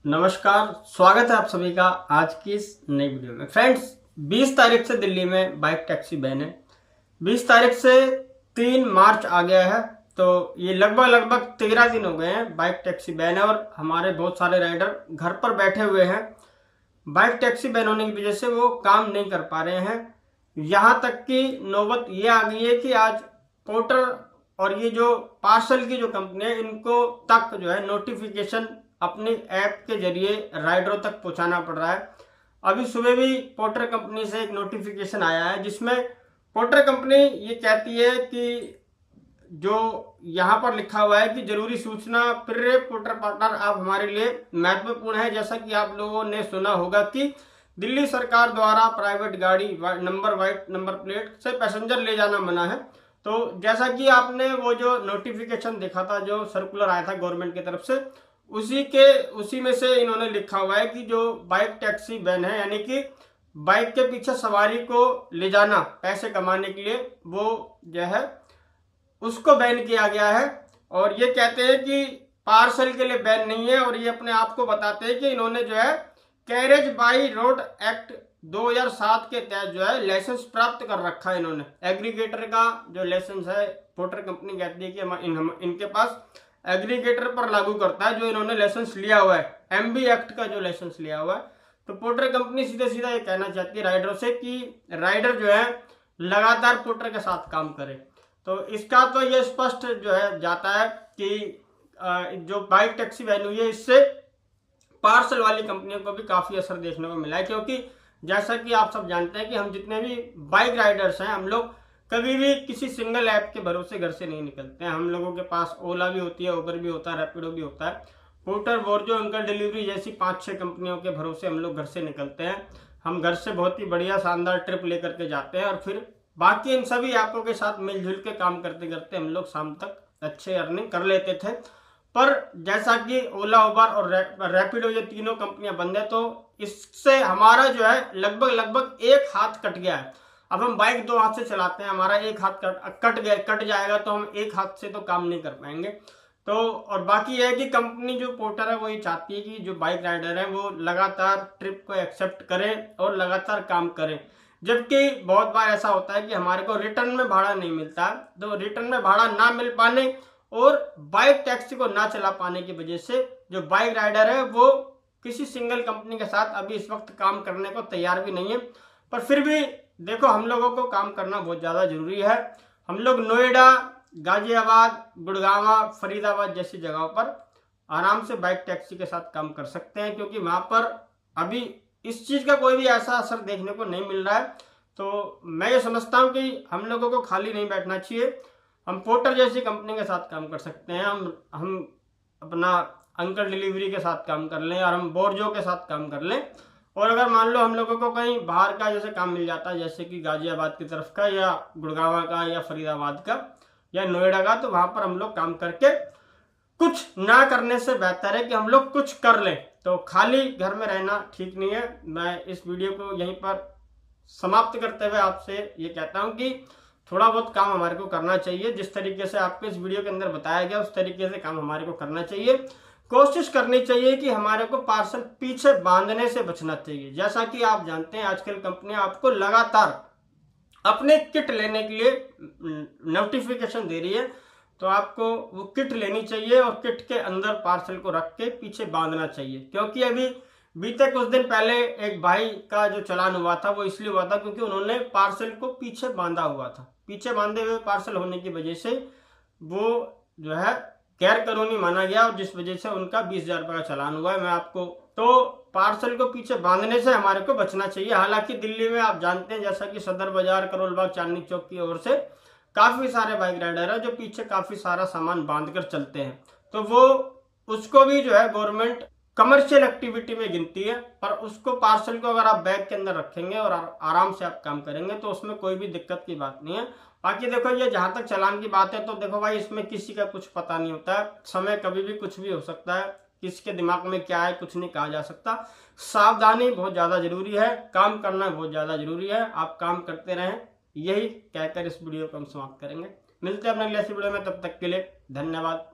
नमस्कार, स्वागत है आप सभी का आज की इस नई वीडियो में। फ्रेंड्स, 20 तारीख से दिल्ली में बाइक टैक्सी बैन है। 20 तारीख से 3 मार्च आ गया है, तो ये लगभग 13 दिन हो गए हैं बाइक टैक्सी बैन है और हमारे बहुत सारे राइडर घर पर बैठे हुए हैं। बाइक टैक्सी बैन होने की वजह से वो काम नहीं कर पा रहे हैं। यहाँ तक कि नौबत ये आ गई है कि आज पोर्टर और ये जो पार्सल की जो कंपनी है, इनको तक जो है नोटिफिकेशन अपनी ऐप के जरिए राइडरों तक पहुंचाना पड़ रहा है। अभी सुबह भी पोर्टर कंपनी से एक नोटिफिकेशन आया है, जिसमें पोर्टर कंपनी ये कहती है कि जो यहाँ पर लिखा हुआ है कि जरूरी सूचना प्रिय पोर्टर पार्टनर आप हमारे लिए महत्वपूर्ण है। जैसा कि आप लोगों ने सुना होगा कि दिल्ली सरकार द्वारा प्राइवेट गाड़ी वाइट नंबर प्लेट से पैसेंजर ले जाना मना है। तो जैसा कि आपने वो जो नोटिफिकेशन देखा था, जो सर्कुलर आया था गवर्नमेंट की तरफ से, उसी में से इन्होंने लिखा हुआ है कि जो बाइक टैक्सी बैन है, यानी कि बाइक के पीछे सवारी को ले जाना पैसे कमाने के लिए, वो जो है उसको बैन किया गया है। और ये कहते हैं कि पार्सल के लिए बैन नहीं है, और ये अपने आप को बताते हैं कि इन्होंने जो है कैरेज बाई रोड एक्ट 2007 के तहत जो है लाइसेंस प्राप्त कर रखा है। इन्होंने एग्रीगेटर का जो लाइसेंस है, पोर्टर कंपनी कहती है कि इनके पास एग्रीगेटर पर लागू करता है, जो इन्होंने लाइसेंस लिया हुआ है, एमबी एक्ट का जो लाइसेंस लिया हुआ है। तो पोर्टर कंपनी सीधा सीधा ये कहना चाहती है राइडरों से कि राइडर जो है लगातार पोर्टर के साथ काम करे। तो इसका तो ये स्पष्ट जो है जाता है कि जो बाइक टैक्सी बैन हुई है, इससे पार्सल वाली कंपनियों को भी काफी असर देखने को मिला है। क्योंकि जैसा कि आप सब जानते हैं कि हम जितने भी बाइक राइडर्स हैं, हम लोग कभी भी किसी सिंगल ऐप के भरोसे घर से नहीं निकलते हैं। हम लोगों के पास ओला भी होती है, उबर भी होता है, रैपिडो भी होता है, पोर्टर, बोर्जो, अंकल डिलीवरी जैसी 5-6 कंपनियों के भरोसे हम लोग घर से निकलते हैं। हम घर से बहुत ही बढ़िया शानदार ट्रिप लेकर के जाते हैं, और फिर बाकी इन सभी ऐपों के साथ मिलजुल के काम करते करते हम लोग शाम तक अच्छे अर्निंग कर लेते थे। पर जैसा कि ओला, उबर और रैपिडो, ये तीनों कंपनियां बंद है, तो इससे हमारा जो है लगभग एक हाथ कट गया है। अब हम बाइक 2 हाथ से चलाते हैं, हमारा एक हाथ कट जाएगा, तो हम एक हाथ से तो काम नहीं कर पाएंगे। तो और बाकी यह है कि कंपनी जो पोर्टर है वो ये चाहती है कि जो बाइक राइडर है वो लगातार ट्रिप को एक्सेप्ट करें और लगातार काम करें। जबकि बहुत बार ऐसा होता है कि हमारे को रिटर्न में भाड़ा नहीं मिलता, तो रिटर्न में भाड़ा ना मिल पाने और बाइक टैक्सी को ना चला पाने की वजह से जो बाइक राइडर है वो किसी सिंगल कंपनी के साथ अभी इस वक्त काम करने को तैयार भी नहीं है। पर फिर भी देखो, हम लोगों को काम करना बहुत ज़्यादा जरूरी है। हम लोग नोएडा, गाजियाबाद, गुड़गांव, फरीदाबाद जैसी जगहों पर आराम से बाइक टैक्सी के साथ काम कर सकते हैं, क्योंकि वहाँ पर अभी इस चीज़ का कोई भी ऐसा असर देखने को नहीं मिल रहा है। तो मैं ये समझता हूँ कि हम लोगों को खाली नहीं बैठना चाहिए। हम पोर्टर जैसी कंपनी के साथ काम कर सकते हैं, हम अपना अंकल डिलीवरी के साथ काम कर लें, और हम बोर्जो के साथ काम कर लें। और अगर मान लो हम लोगों को कहीं बाहर का जैसे काम मिल जाता है, जैसे कि गाजियाबाद की तरफ का, या गुड़गांव का, या फरीदाबाद का, या नोएडा का, तो वहां पर हम लोग काम करके कुछ ना करने से बेहतर है कि हम लोग कुछ कर लें। तो खाली घर में रहना ठीक नहीं है। मैं इस वीडियो को यहीं पर समाप्त करते हुए आपसे ये कहता हूं कि थोड़ा बहुत काम हमारे को करना चाहिए। जिस तरीके से आपको इस वीडियो के अंदर बताया गया, उस तरीके से काम हमारे को करना चाहिए। कोशिश करनी चाहिए कि हमारे को पार्सल पीछे बांधने से बचना चाहिए। जैसा कि आप जानते हैं, आजकल कंपनियां आपको लगातार अपने किट लेने के लिए नोटिफिकेशन दे रही है, तो आपको वो किट लेनी चाहिए और किट के अंदर पार्सल को रख के पीछे बांधना चाहिए। क्योंकि अभी बीते कुछ दिन पहले एक भाई का जो चालान हुआ था, वो इसलिए हुआ था क्योंकि उन्होंने पार्सल को पीछे बांधा हुआ था। पीछे बांधे हुए पार्सल होने की वजह से वो जो है गैर कानूनी माना गया, और जिस वजह से उनका 20,000 रुपये का चालान हुआ है। मैं आपको तो पार्सल को पीछे बांधने से हमारे को बचना चाहिए। हालांकि दिल्ली में आप जानते हैं, जैसा कि सदर बाजार, करोल बाग, चांदनी चौक की ओर से काफी सारे बाइक राइडर है जो पीछे काफी सारा सामान बांध कर चलते हैं, तो वो उसको भी जो है गवर्नमेंट कमर्शियल एक्टिविटी में गिनती है। पर उसको, पार्सल को अगर आप बैग के अंदर रखेंगे और आराम से आप काम करेंगे, तो उसमें कोई भी दिक्कत की बात नहीं है। बाकी देखो, ये जहां तक चालान की बात है, तो देखो भाई, इसमें किसी का कुछ पता नहीं होता है। समय कभी भी कुछ भी हो सकता है, किसके दिमाग में क्या है कुछ नहीं कहा जा सकता। सावधानी बहुत ज्यादा जरूरी है, काम करना बहुत ज्यादा जरूरी है। आप काम करते रहें, यही कहकर इस वीडियो को हम समाप्त करेंगे। मिलते हैं अपने अगले वीडियो में, तब तक के लिए धन्यवाद।